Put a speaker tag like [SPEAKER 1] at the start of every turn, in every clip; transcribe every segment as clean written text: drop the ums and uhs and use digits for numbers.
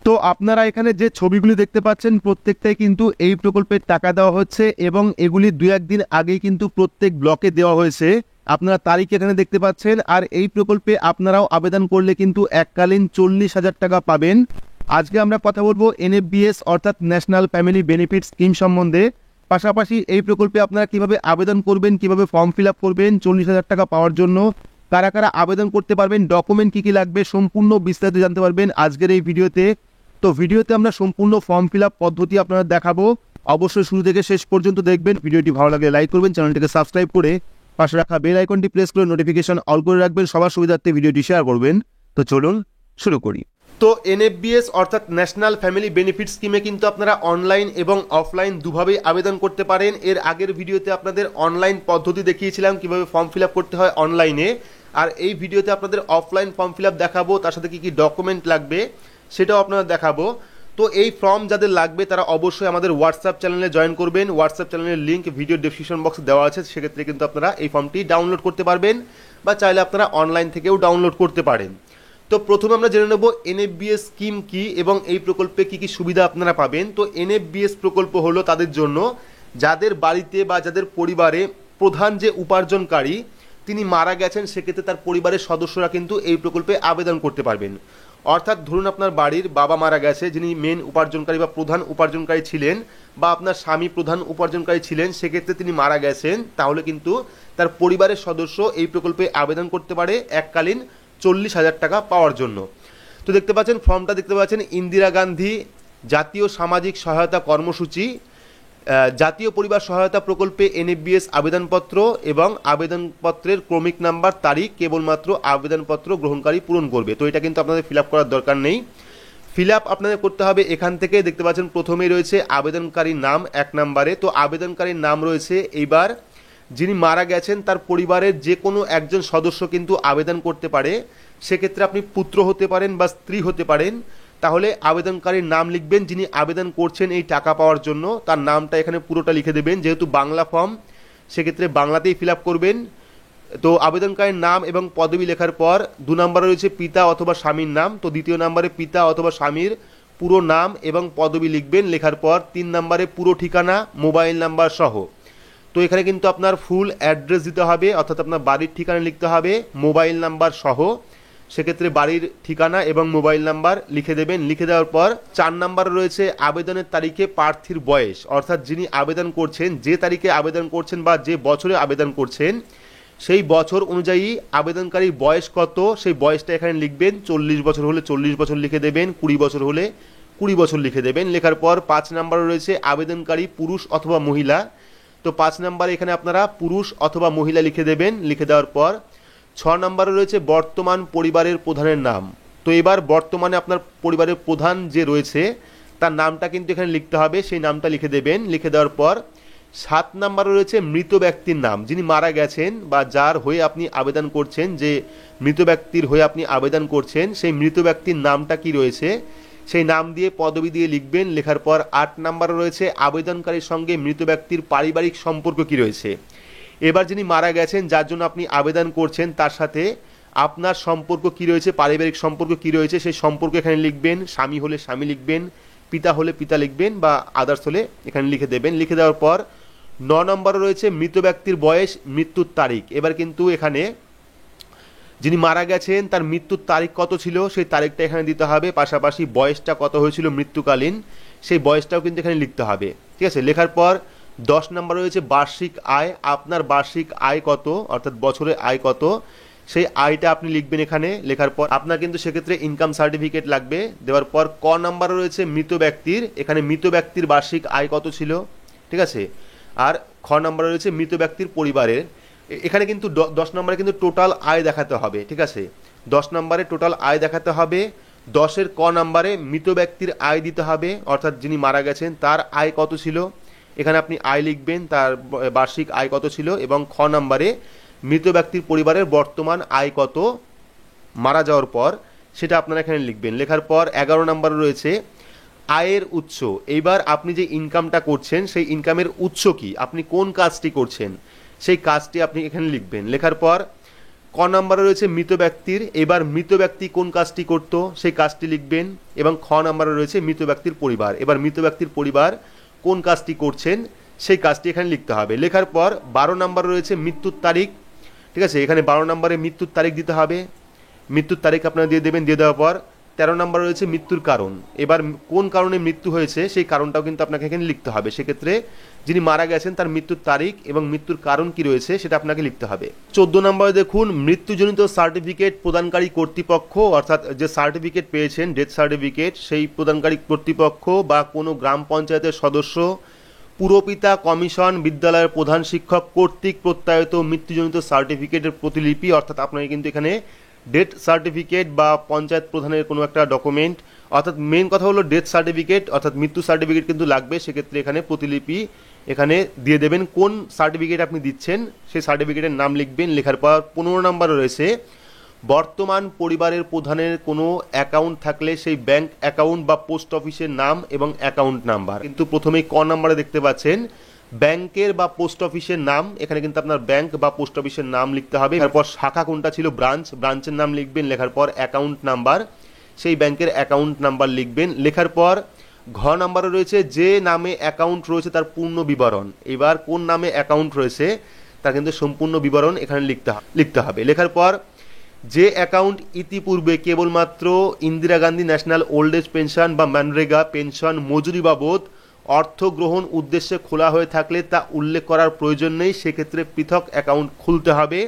[SPEAKER 1] তো আপনারা এখানে যে ছবিগুলি দেখতে পাচ্ছেন প্রত্যেকটাই কিন্তু এই প্রকল্পের টাকা দেওয়া হচ্ছে এবং এগুলি 2-1 দিন আগেই কিন্তু প্রত্যেক ব্লকে দেওয়া হয়েছে। আপনারা তারিখ এখানে দেখতে পাচ্ছেন। আর এই প্রকল্পে আপনারাও আবেদন করলে কিন্তু এককালীন 40,000 টাকা পাবেন। আজকে আমরা কথা বলবো এনএফবিএস অর্থাৎ ন্যাশনাল ফ্যামিলি বেনিফিট স্কিম সম্বন্ধে। পাশাপাশি এই প্রকল্পে আপনারা কিভাবে আবেদন করবেন, কিভাবে ফর্ম ফিল আপ করবেন 40,000 টাকা পাওয়ার জন্য, কারা কারা আবেদন করতে পারবেন, ডকুমেন্ট কী কী লাগবে, সম্পূর্ণ বিস্তারিত জানতে পারবেন আজকের এই ভিডিওতে। তো ভিডিওতে আমরা সম্পূর্ণ ফর্ম ফিল আপ পদ্ধতি আপনারা দেখাবো। অবশ্যই শুরু থেকে শেষ পর্যন্ত দেখবেন। ভিডিওটি ভালো লাগলে লাইক করবেন, চ্যানেলটিকে সাবস্ক্রাইব করে পাশে রাখা বেল আইকনটি প্রেস করে নোটিফিকেশন অল করে রাখবেন। সবার সুবিধার্থে ভিডিওটি শেয়ার করবেন। তো চলুন শুরু করি। তো এনএফবিএস অর্থাৎ ন্যাশনাল ফ্যামিলি বেনিফিট স্কিমে কিন্তু আপনারা অনলাইন এবং অফলাইন দুভাবেই আবেদন করতে পারেন। এর আগের ভিডিওতে আপনাদের অনলাইন পদ্ধতি দেখিয়েছিলাম কিভাবে ফর্ম ফিল আপ করতে হয় অনলাইনে, আর এই ভিডিওতে আপনাদের অফলাইন ফর্ম ফিল আপ দেখাবো, তার সাথে কী কী ডকুমেন্ট লাগবে সেটাও আপনারা দেখাবো। তো এই ফর্ম যাদের লাগবে তারা অবশ্যই আমাদের হোয়াটসঅ্যাপ চ্যানেলে জয়েন করবেন। হোয়াটসঅ্যাপ চ্যানেলের লিঙ্ক ভিডিও ডেসক্রিপশন বক্সে দেওয়া আছে, সেক্ষেত্রে কিন্তু আপনারা এই ফর্মটি ডাউনলোড করতে পারবেন বা চাইলে আপনারা অনলাইন থেকেও ডাউনলোড করতে পারেন। তো প্রথমে আমরা জেনে নেব এনএফবিএস স্কিম কি এবং এই প্রকল্পে কি কি সুবিধা আপনারা পাবেন। তো এনএফবিএস প্রকল্প হলো তাদের জন্য যাদের বাড়িতে বা যাদের পরিবারে প্রধান যে উপার্জনকারী তিনি মারা গেছেন, সেক্ষেত্রে তার পরিবারের সদস্যরা কিন্তু এই প্রকল্পে আবেদন করতে পারবেন। অর্থাৎ ধরুন আপনার বাড়ির বাবা মারা গেছে, যিনি মেন উপার্জনকারী বা প্রধান উপার্জনকারী ছিলেন, বা আপনার স্বামী প্রধান উপার্জনকারী ছিলেন, সেক্ষেত্রে তিনি মারা গেছেন, তাহলে কিন্তু তার পরিবারের সদস্য এই প্রকল্পে আবেদন করতে পারে এককালীন 40,000 টাকা পাওয়ার জন্য। তো দেখতে পাচ্ছেন ফর্মটা দেখতে পাচ্ছেন ইন্দিরা গান্ধী জাতীয় সামাজিক সহায়তা কর্মসূচি, জাতীয় পরিবার সহায়তা প্রকল্পে এনএফবিএস আবেদনপত্র এবং আবেদনপত্রের ক্রমিক নাম্বার, তারিখ কেবলমাত্র আবেদনপত্র গ্রহণকারী পূরণ করবে। তো এটা কিন্তু আপনাদের ফিল আপ করার দরকার নেই। ফিল আপ আপনাদের করতে হবে এখান থেকে। দেখতে পাচ্ছেন প্রথমেই রয়েছে আবেদনকারীর নাম 1 নম্বরে। তো আবেদনকারীর নাম রয়েছে, এইবার যিনি মারা গেছেন তার পরিবারের যে কোনো একজন সদস্য কিন্তু আবেদন করতে পারে। সেক্ষেত্রে আপনি পুত্র হতে পারেন বা স্ত্রী হতে পারেন। তাহলে আবেদনকারীর নাম লিখবেন, যিনি আবেদন করছেন এই টাকা পাওয়ার জন্য তার নামটা এখানে পুরোটা লিখে দেবেন। যেহেতু বাংলা ফর্ম, সেক্ষেত্রে বাংলাতেই ফিল আপ করবেন। তো আবেদনকারীর নাম এবং পদবি লেখার পর 2 নম্বরে রয়েছে পিতা অথবা স্বামীর নাম। তো দ্বিতীয় নম্বরে পিতা অথবা স্বামীর পুরো নাম এবং পদবি লিখবেন। লেখার পর 3 নম্বরে পুরো ঠিকানা, মোবাইল নাম্বার সহ। তো এখানে কিন্তু আপনার ফুল অ্যাড্রেস দিতে হবে, অর্থাৎ আপনার বাড়ির ঠিকানা লিখতে হবে মোবাইল নাম্বার সহ। সেক্ষেত্রে বাড়ির ঠিকানা এবং মোবাইল নাম্বার লিখে দেবেন। লিখে দেওয়ার পর 4 নম্বরে রয়েছে আবেদনের তারিখে প্রার্থীর বয়স, অর্থাৎ যিনি আবেদন করছেন যে তারিখে আবেদন করছেন বা যে বছরে আবেদন করছেন সেই বছর অনুযায়ী আবেদনকারীর বয়স কত সেই বয়সটা এখানে লিখবেন। 40 বছর হলে 40 বছর লিখে দেবেন, 20 বছর হলে 20 বছর লিখে দেবেন। লেখার পর 5 নম্বরে রয়েছে আবেদনকারী পুরুষ অথবা মহিলা। তো 5 নম্বরে এখানে আপনারা পুরুষ অথবা মহিলা লিখে দেবেন। লিখে দেওয়ার পর 6 নম্বরে রয়েছে বর্তমান পরিবারের প্রধানের নাম। তো এবার বর্তমানে আপনার পরিবারের প্রধান যে রয়েছে তার নামটা কিন্তু এখানে লিখতে হবে, সেই নামটা লিখে দেবেন। লিখে দেওয়ার পর 7 নম্বরে রয়েছে মৃত ব্যক্তির নাম, যিনি মারা গেছেন বা যার হয়ে আপনি আবেদন করছেন, যে মৃত ব্যক্তির হয়ে আপনি আবেদন করছেন সেই মৃত ব্যক্তির নামটা কি রয়েছে সেই নাম দিয়ে পদবি দিয়ে লিখবেন। লেখার পর 8 নম্বরে রয়েছে আবেদনকারীর সঙ্গে মৃত ব্যক্তির পারিবারিক সম্পর্ক কি রয়েছে। এবার যিনি মারা গেছেন যার জন্য আপনি আবেদন করছেন তার সাথে আপনার সম্পর্ক কি রয়েছে, পারিবারিক সম্পর্ক কি রয়েছে সেই সম্পর্ক এখানে লিখবেন। স্বামী হলে স্বামী লিখবেন, পিতা হলে পিতা লিখবেন বা আদার্স হলে এখানে লিখে দেবেন। লিখে দেওয়ার পর 9 নম্বরে রয়েছে মৃত ব্যক্তির বয়স, মৃত্যুর তারিখ। এবার কিন্তু এখানে যিনি মারা গেছেন তার মৃত্যুর তারিখ কত ছিল সেই তারিখটা এখানে দিতে হবে, পাশাপাশি বয়সটা কত হয়েছিল মৃত্যুকালীন সেই বয়সটাও কিন্তু এখানে লিখতে হবে। ঠিক আছে। লেখার পর 10 নম্বরে রয়েছে বার্ষিক আয়, আপনার বার্ষিক আয় কত, অর্থাৎ বছরে আয় কত সেই আয়টা আপনি লিখবেন এখানে। লেখার পর আপনার কিন্তু সেক্ষেত্রে ইনকাম সার্টিফিকেট লাগবে। দেওয়ার পর ক নম্বরে রয়েছে মৃত ব্যক্তির, এখানে মৃত ব্যক্তির বার্ষিক আয় কত ছিল। ঠিক আছে। আর খ নম্বরে রয়েছে মৃত ব্যক্তির পরিবারের, এখানে কিন্তু 10 নম্বরে কিন্তু টোটাল আয় দেখাতে হবে। ঠিক আছে। 10 নম্বরে টোটাল আয় দেখাতে হবে। 10-এর ক নম্বরে মৃত ব্যক্তির আয় দিতে হবে, অর্থাৎ যিনি মারা গেছেন তার আয় কত ছিল এখানে আপনি আয় লিখবেন, তার বার্ষিক আয় কত ছিল। এবং খ নম্বরে মৃত ব্যক্তির পরিবারের বর্তমান আয় কত মারা যাওয়ার পর সেটা আপনারা এখানে লিখবেন। লেখার পর 11 নম্বরে রয়েছে আয়ের উৎস। এইবার আপনি যে ইনকামটা করছেন সেই ইনকামের উৎস কি, আপনি কোন কাজটি করছেন সেই কাজটি আপনি এখানে লিখবেন। লেখার পর ক নাম্বারে রয়েছে মৃত ব্যক্তির, এবার মৃত ব্যক্তি কোন কাজটি করত সেই কাজটি লিখবেন। এবং খ নাম্বারে রয়েছে মৃত ব্যক্তির পরিবার, এবার মৃত ব্যক্তির পরিবার কোন কাজটি করছেন সেই কাজটি এখানে লিখতে হবে। লেখার পর 12 নাম্বারে রয়েছে মৃত্যুর তারিখ, ঠিক আছে, এখানে 12 নম্বরে মৃত্যুর তারিখ দিতে হবে, মৃত্যুর তারিখ আপনারা দিয়ে দেবেন। দিয়ে দেওয়ার পর 13 নম্বরে রয়েছে মৃত্যুর কারণ, এবার কোন কারণে মৃত্যু হয়েছে সেই কারণটাও কিন্তু আপনাকে এখানে লিখতে হবে। সেক্ষেত্রে যিনি মারা গেছেন তার মৃত্যুর তারিখ এবং মৃত্যুর কারণ কি রয়েছে সেটা আপনাকে লিখতে হবে। 14 নম্বরে দেখুন মৃত্যুজনিত সার্টিফিকেট প্রদানকারী কর্তৃপক্ষ, অর্থাৎ যে সার্টিফিকেট পেয়েছেন ডেথ সার্টিফিকেট সেই প্রদানকারী কর্তৃপক্ষ বা কোনো গ্রাম পঞ্চায়েতের সদস্য, পুরপিতা, কমিশন, বিদ্যালয়ের প্রধান শিক্ষক কর্তৃক প্রত্যায়িত মৃত্যুজনিত সার্টিফিকেটের প্রতিলিপি, অর্থাৎ আপনাকে কিন্তু এখানে ডেথ সার্টিফিকেট বা পঞ্চায়েত প্রধানের কোনো একটা ডকুমেন্ট, অর্থাৎ মেন কথা হলো ডেথ সার্টিফিকেট অর্থাৎ মৃত্যু সার্টিফিকেট কিন্তু লাগবে। সেক্ষেত্রে এখানে প্রতিলিপি এখানে দিয়ে দেবেন, কোন সার্টিফিকেট আপনি দিচ্ছেন সেই সার্টিফিকেটের নাম লিখবেন। লেখার পর 15 নম্বরে রয়েছে বর্তমান পরিবারের প্রধানের কোনো অ্যাকাউন্ট থাকলে সেই ব্যাংক অ্যাকাউন্ট বা পোস্ট অফিসের নাম এবং অ্যাকাউন্ট নাম্বার। কিন্তু প্রথমেই ক নম্বরে দেখতে পাচ্ছেন ব্যাংকের বা পোস্ট অফিসের নাম, এখানে কিন্তু আপনার ব্যাংক বা পোস্ট অফিসের নাম লিখতে হবে। তারপর শাখা কোনটা ছিল ব্রাঞ্চ, ব্রাঞ্চের নাম লিখবেন। লেখার পর অ্যাকাউন্ট নাম্বার, সেই ব্যাংকের অ্যাকাউন্ট নাম্বার লিখবেন। লেখার পর ঘ নাম্বারে রয়েছে যে নামে অ্যাকাউন্ট রয়েছে তার পূর্ণ বিবরণ, এবার কোন নামে অ্যাকাউন্ট রয়েছে তার কিন্তু সম্পূর্ণ বিবরণ এখানে লিখতে হবে। লেখার পর যে অ্যাকাউন্ট ইতিপূর্বে কেবলমাত্র Indira Gandhi national old age pension বা ম্যানরেগা পেনশন মজুরি বাবদ অর্থ গ্রহণ উদ্দেশ্যে খোলা হয়ে থাকলে তা উল্লেখ করার প্রয়োজন নেই, সেক্ষেত্রে পৃথক অ্যাকাউন্ট খুলতে হবে।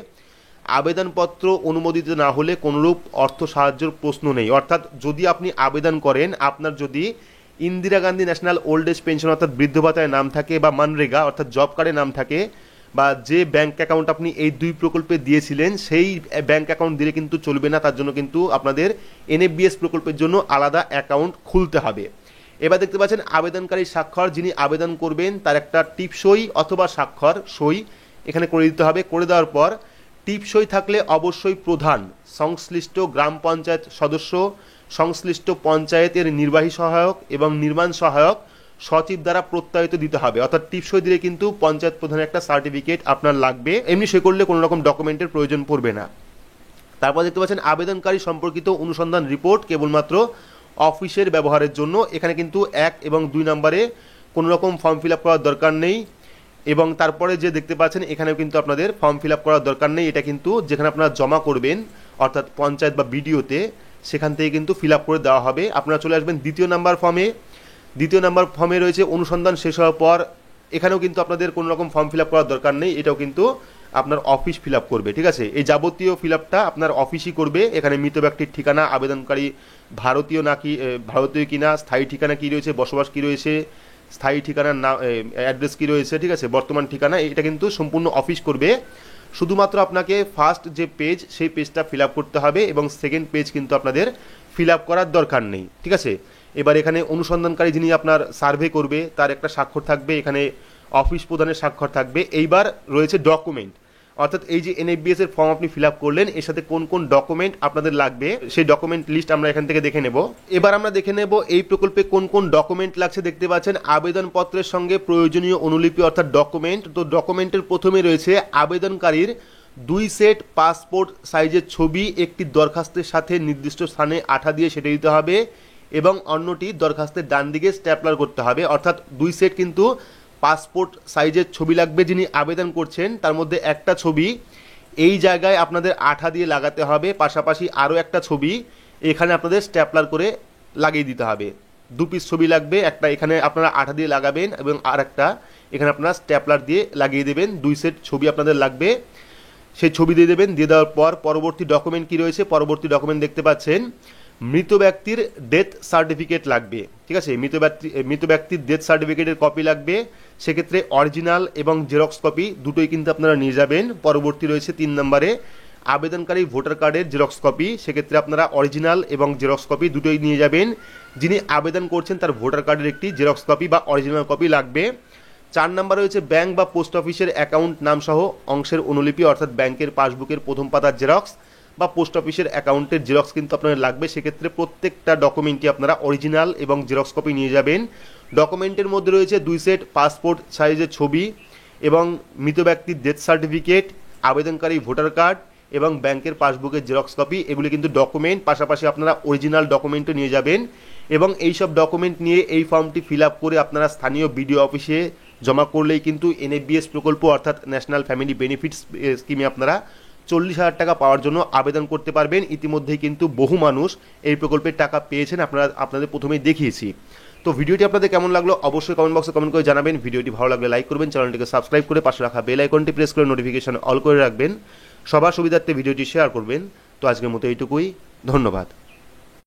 [SPEAKER 1] আবেদনপত্র অনুমোদিত না হলে কোনোরূপ অর্থ সাহায্যের প্রশ্ন নেই, অর্থাৎ যদি আপনি আবেদন করেন, আপনার যদি Indira Gandhi national old age pension অর্থাৎ বৃদ্ধ ভাতায় নাম থাকে বা মানরেগা অর্থাৎ জব কার্ডে নাম থাকে বা যে ব্যাংক অ্যাকাউন্ট আপনি এই দুই প্রকল্পে দিয়েছিলেন সেই ব্যাংক অ্যাকাউন্ট দিলে কিন্তু চলবে না, তার জন্য কিন্তু আপনাদের এনএফবিএস প্রকল্পের জন্য আলাদা অ্যাকাউন্ট খুলতে হবে। এবার দেখতে পাচ্ছেন আবেদনকারী স্বাক্ষর, যিনি আবেদন করবেন তার একটা টিপ সই অথবা স্বাক্ষর সই এখানে করে দিতে হবে। করে দেওয়ার পর টিপ সই থাকলে অবশ্যই প্রধান, সংশ্লিষ্ট গ্রাম পঞ্চায়েত সদস্য, সংশ্লিষ্ট পঞ্চায়েতের নির্বাহী সহায়ক এবং নির্মাণ সহায়ক সচিব দ্বারা প্রত্যায়িত দিতে হবে, অর্থাৎ টিপসই দিলে কিন্তু পঞ্চায়েত প্রধানের একটা সার্টিফিকেট আপনার লাগবে, এমনি সই করলে কোনো রকম ডকুমেন্টের প্রয়োজন পড়বে না। তারপর দেখতে পাচ্ছেন আবেদনকারী সম্পর্কিত অনুসন্ধান রিপোর্ট কেবলমাত্র অফিসের ব্যবহারের জন্য, এখানে কিন্তু 1 এবং 2 নম্বরে কোনো রকম ফর্ম ফিল আপ করার দরকার নেই। এবং তারপরে যে দেখতে পাচ্ছেন এখানেও কিন্তু আপনাদের ফর্ম ফিল আপ করার দরকার নেই, এটা কিন্তু যেখানে আপনারা জমা করবেন অর্থাৎ পঞ্চায়েত বা বিডিওতে সেখান থেকে কিন্তু ফিল আপ করে দেওয়া হবে। আপনারা চলে আসবেন 2 নম্বর ফর্মে। 2 নম্বর ফর্মে রয়েছে অনুসন্ধান শেষ হওয়ার পর, এখানেও কিন্তু আপনাদের কোনো রকম ফর্ম ফিল আপ করার দরকার নেই, এটাও কিন্তু আপনার অফিস ফিল আপ করবে, ঠিক আছে। এই যাবতীয় ফিল আপটা আপনার অফিসই করবে। এখানে মৃত ব্যক্তির ঠিকানা, আবেদনকারী ভারতীয় নাকি ভারতীয় কিনা, স্থায়ী ঠিকানা কি রয়েছে, বসবাস কি রয়েছে, স্থায়ী ঠিকানার নাম অ্যাড্রেস কি রয়েছে, ঠিক আছে, বর্তমান ঠিকানা, এটা কিন্তু সম্পূর্ণ অফিস করবে। শুধুমাত্র আপনাকে ফার্স্ট যে পেজ সেই পেজটা ফিল আপ করতে হবে এবং সেকেন্ড পেজ কিন্তু আপনাদের ফিল আপ করার দরকার নেই, ঠিক আছে। এবার এখানে অনুসন্ধানকারী যিনি আপনার সার্ভে করবে তার একটা স্বাক্ষর থাকবে, এখানে অফিস প্রধানের স্বাক্ষর থাকবে। এইবার রয়েছে ডকুমেন্ট, অর্থাৎ এই যে এনএফবিএস এর ফর্ম আপনি ফিল আপ করলেন এর সাথে কোন কোন ডকুমেন্ট আপনাদের লাগবে সেই ডকুমেন্ট লিস্ট আমরা এখান থেকে দেখে নেব। এবার আমরা দেখে নেব এই প্রকল্পে কোন কোন ডকুমেন্ট লাগছে। দেখতে পাচ্ছেন আবেদনপত্রের সঙ্গে প্রয়োজনীয় অনুলিপি অর্থাৎ ডকুমেন্ট। তো ডকুমেন্টের প্রথমে রয়েছে আবেদনকারীর 2 সেট পাসপোর্ট সাইজের ছবি, একটি দরখাস্তের সাথে নির্দিষ্ট স্থানে আঠা দিয়ে সেটে দিতে হবে এবং অন্যটি দরখাস্তের ডান দিকে স্ট্যাপলার করতে হবে, অর্থাৎ 2 সেট কিন্তু পাসপোর্ট সাইজের ছবি লাগবে যিনি আবেদন করছেন, তার মধ্যে একটা ছবি এই জায়গায় আপনাদের আঠা দিয়ে লাগাতে হবে, পাশাপাশি আরও একটা ছবি এখানে আপনাদের স্ট্যাপলার করে লাগিয়ে দিতে হবে। 2 পিস ছবি লাগবে, একটা এখানে আপনারা আঠা দিয়ে লাগাবেন এবং আর একটা এখানে আপনারা স্ট্যাপলার দিয়ে লাগিয়ে দেবেন। 2 সেট ছবি আপনাদের লাগবে, সেই ছবি দিয়ে দেবেন। দিয়ে দেওয়ার পর পরবর্তী ডকুমেন্ট কি রয়েছে, পরবর্তী ডকুমেন্ট দেখতে পাচ্ছেন মৃত ব্যক্তির ডেথ সার্টিফিকেট লাগবে, ঠিক আছে। মৃত ব্যক্তির ডেথ সার্টিফিকেটের কপি লাগবে, সেক্ষেত্রে অরিজিনাল এবং জেরক্স কপি দুটোই কিন্তু আপনারা নিয়ে যাবেন। পরবর্তী রয়েছে 3 নম্বরে আবেদনকারী ভোটার কার্ডের জেরক্স কপি, সেক্ষেত্রে আপনারা অরিজিনাল এবং জেরক্স কপি দুটোই নিয়ে যাবেন। যিনি আবেদন করছেন তার ভোটার কার্ডের একটি জেরক্স কপি বা অরিজিনাল কপি লাগবে। 4 নম্বর রয়েছে ব্যাংক বা পোস্ট অফিসের অ্যাকাউন্ট নাম সহ অংশের অনুলিপি, অর্থাৎ ব্যাংকের পাসবুকের প্রথম পাতার জেরক্স বা পোস্ট অফিসের অ্যাকাউন্টের জেরক্স কিন্তু আপনাদের লাগবে। সেক্ষেত্রে প্রত্যেকটা ডকুমেন্টই আপনারা অরিজিনাল এবং জেরক্স কপি নিয়ে যাবেন। ডকুমেন্টের মধ্যে রয়েছে 2 সেট পাসপোর্ট সাইজের ছবি এবং মৃত ব্যক্তির ডেথ সার্টিফিকেট, আবেদনকারী ভোটার কার্ড এবং ব্যাংকের পাসবুকের জেরক্স কপি, এগুলি কিন্তু ডকুমেন্ট, পাশাপাশি আপনারা অরিজিনাল ডকুমেন্টও নিয়ে যাবেন এবং এই সব ডকুমেন্ট নিয়ে এই ফর্মটি ফিল আপ করে আপনারা স্থানীয় বিডিও অফিসে জমা করলেই কিন্তু এনএফবিএস প্রকল্প অর্থাৎ ন্যাশনাল ফ্যামিলি বেনিফিটস স্কিমে আপনারা 40,000 টাকা পাওয়ার জন্য আবেদন করতে পারবেন। ইতিমধ্যেই কিন্তু বহু মানুষ এই প্রকল্পের টাকা পেয়েছেন, আপনাদের প্রথমেই দেখিয়েছি। তো ভিডিওটি আপনাদের কেমন লাগলো অবশ্যই কমেন্ট বক্সে কমেন্ট করে জানাবেন। ভিডিওটি ভালো লাগলে লাইক করবেন, চ্যানেলটিকে সাবস্ক্রাইব করে পাশে রাখা বেল আইকনটি প্রেস করে নোটিফিকেশন অল করে রাখবেন। সবার সুবিধার্থে ভিডিওটি শেয়ার করবেন। তো আজকের মতো এইটুকুই, ধন্যবাদ।